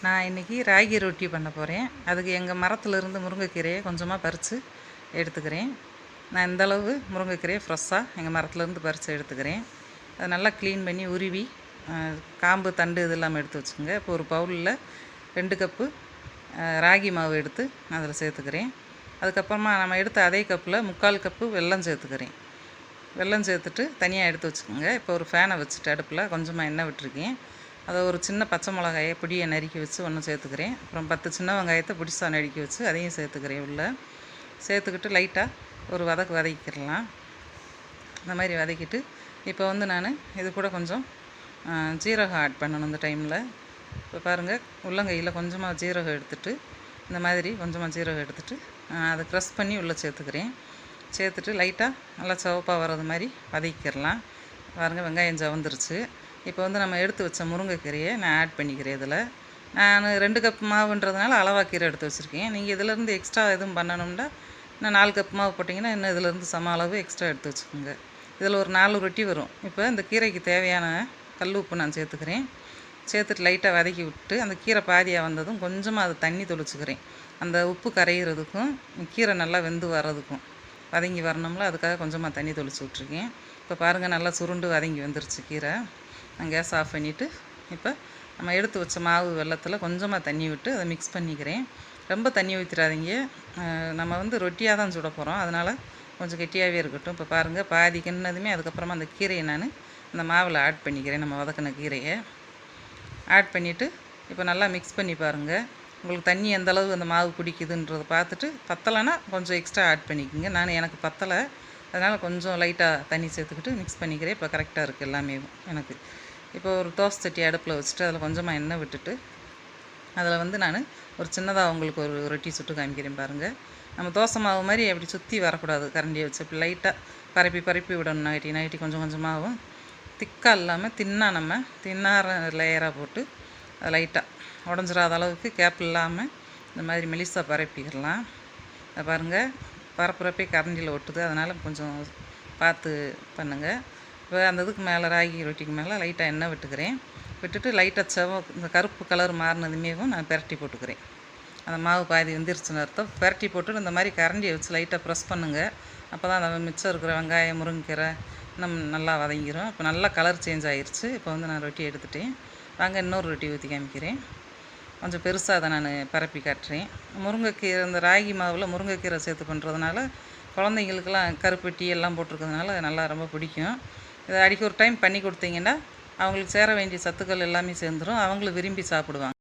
நான் இன்றைக்கி ராகி ரொட்டி பண்ண போகிறேன். அதுக்கு எங்கள் மரத்துலேருந்து முருங்கைக்கீரையை கொஞ்சமாக பறித்து எடுத்துக்கிறேன். நான் இந்தளவு முருங்கைக்கீரையை ஃப்ரெஷ்ஷாக எங்கள் மரத்துலேருந்து பறித்து எடுத்துக்கிறேன். அதை நல்லா க்ளீன் பண்ணி உருவி காம்பு தண்டு இது இல்லாமல் எடுத்து வச்சுக்கோங்க. இப்போ ஒரு பவுலில் 2 கப்பு ராகி மாவு எடுத்து அதில் சேர்த்துக்கிறேன். அதுக்கப்புறமா நம்ம எடுத்த அதே கப்பில் 3/4 கப்பு வெல்லம் சேர்த்துக்கிறேன். வெல்லம் சேர்த்துட்டு தனியாக எடுத்து வச்சுக்கோங்க. இப்போ ஒரு ஃபேனை வச்சுட்டு அடுப்பில் கொஞ்சமாக எண்ணெய் விட்டுருக்கேன். அதை ஒரு சின்ன பச்சை மிளகாயை பொடியை நறுக்கி வச்சு ஒன்று சேர்த்துக்கிறேன். அப்புறம் 10 சின்ன வெங்காயத்தை பிடிச்சா நறுக்கி வச்சு அதையும் சேர்த்துக்கிறேன். உள்ளே சேர்த்துக்கிட்டு லைட்டாக ஒரு வதக்கிடலாம். இந்த மாதிரி வதக்கிட்டு இப்போ நான் இது கூட கொஞ்சம் ஜீரகம் ஆட் பண்ணணும். இந்த டைமில் இப்போ பாருங்கள், உள்ளங்கையில் கொஞ்சமாக ஜீரகம் எடுத்துகிட்டு இந்த மாதிரி கொஞ்சமாக ஜீரகம் எடுத்துகிட்டு அதை க்ரஷ் பண்ணி உள்ளே சேர்த்துக்கிறேன். சேர்த்துட்டு லைட்டாக நல்லா சிவப்பாக வர்றது மாதிரி வதக்கிடலாம். பாருங்கள், வெங்காயம் ஜவந்துருச்சு. இப்போ நம்ம எடுத்து வச்ச முருங்கைக்கீரையை நான் ஆட் பண்ணிக்கிறேன். இதில் நான் 2 கப் மாவுன்றதுனால அளவாக கீரை எடுத்து வச்சுருக்கேன். நீங்கள் இதிலேருந்து எக்ஸ்ட்ரா எதுவும் பண்ணணும்னா நான் 4 கப் மாவு போட்டிங்கன்னா இன்னும் இதிலேருந்து சம அளவு எக்ஸ்ட்ரா எடுத்து வச்சுக்கோங்க. இதில் ஒரு 4 ரொட்டி வரும். இப்போ இந்த கீரைக்கு தேவையான கல் உப்பு நான் சேர்த்துக்கிறேன். சேர்த்துட்டு லைட்டாக வதக்கி விட்டு அந்த கீரை பாதியாக வந்ததும் கொஞ்சமாக அதை தண்ணி தொளிச்சுக்கிறேன். அந்த உப்பு கரைகிறதுக்கும் கீரை நல்லா வெந்து வர்றதுக்கும் வதங்கி வரணும்ல, அதுக்காக கொஞ்சமாக தண்ணி தொளிச்சு விட்ருக்கேன். இப்போ பாருங்கள், நல்லா சுருண்டு வதங்கி வந்துருச்சு கீரை. நான் கேஸ் ஆஃப் பண்ணிவிட்டு இப்போ நம்ம எடுத்து வச்ச மாவு வெல்லத்தில் கொஞ்சமாக தண்ணி விட்டு அதை மிக்ஸ் பண்ணிக்கிறேன். ரொம்ப தண்ணி ஊற்றிடாதீங்க. நம்ம ரொட்டியாக தான் சுட போகிறோம், அதனால் கொஞ்சம் கெட்டியாகவே இருக்கட்டும். இப்போ பாருங்கள், பாதி கிண்ணதுமே அதுக்கப்புறமா அந்த கீரையை நான் அந்த மாவில் ஆட் பண்ணிக்கிறேன். நம்ம வதக்கின கீரையை ஆட் பண்ணிவிட்டு இப்போ நல்லா மிக்ஸ் பண்ணி பாருங்கள். உங்களுக்கு தண்ணி எந்தளவு அந்த மாவு பிடிக்குதுன்றதை பார்த்துட்டு பத்தலைன்னா கொஞ்சம் எக்ஸ்ட்ரா ஆட் பண்ணிக்கோங்க. எனக்கு பத்தலை, அதனால் கொஞ்சம் லைட்டாக தண்ணி சேர்த்துக்கிட்டு மிக்ஸ் பண்ணிக்கிறேன். இப்போ கரெக்டாக இருக்குது எல்லாமே எனக்கு. இப்போ ஒரு தோசை சட்டி அடுப்பில் வச்சுட்டு அதில் கொஞ்சமாக எண்ணெய் விட்டுட்டு அதில் நான் ஒரு சின்னதாக உங்களுக்கு ஒரு ரொட்டி சுட்டு காமிக்கிறேன். பாருங்கள், நம்ம தோசை மாவு மாதிரி அப்படி சுற்றி வரக்கூடாது. கரண்டியை வச்சு அப்படி லைட்டாக பரப்பி விடணும். நைட்டி கொஞ்சம் கொஞ்சமாகவும் திக்காக இல்லாமல் தின்னார லேயராக போட்டு அதை லைட்டாக உடஞ்சிடாத அளவுக்கு கேப் இல்லாமல் இந்த மாதிரி மெலிசாக பரப்பிக்கிடலாம். அதை பாருங்கள், பரப்புறப்பே கரண்டியில் ஒட்டுது, அதனால் கொஞ்சம் பார்த்து பண்ணுங்கள். இப்போ அந்த இதுக்கு மேலே ராகி ரொட்டிக்கு மேலே லைட்டாக எண்ணெய் விட்டுட்டு லைட்டாக இந்த கருப்பு கலர் மாறினதுமேவும் நான் பெரட்டி போட்டுக்கிறேன். அந்த மாவு பாதி வெந்துருச்சுன்னு அர்த்தம். பெரட்டி போட்டு இந்த மாதிரி கரண்டியை வச்சு லைட்டாக ப்ரெஸ் பண்ணுங்கள். அப்போ தான் அந்த மிச்சம் இருக்கிற வெங்காயம் முருங்கைக்கீரை நல்லா வதங்கிடும். இப்போ நல்லா கலர் சேஞ்ச் ஆகிருச்சு. இப்போ நான் ரொட்டி எடுத்துட்டேன். வாங்க இன்னொரு ரொட்டி ஊற்றி காமிக்கிறேன். கொஞ்சம் பெருசாக அதை நான் பரப்பி காட்டுறேன். முருங்கைக்கீரை, இந்த ராகி மாவில் முருங்கைக்கீரை சேர்த்து பண்ணுறதுனால குழந்தைங்களுக்கெல்லாம் கருப்பட்டி எல்லாம் போட்டிருக்கிறதுனால நல்லா ரொம்ப பிடிக்கும். இதை அடிக்க ஒரு டைம் பண்ணி கொடுத்தீங்கன்னா அவங்களுக்கு சேர வேண்டிய சத்துக்கள் எல்லாமே சேர்ந்துடும். அவங்களும் விரும்பி சாப்பிடுவாங்க.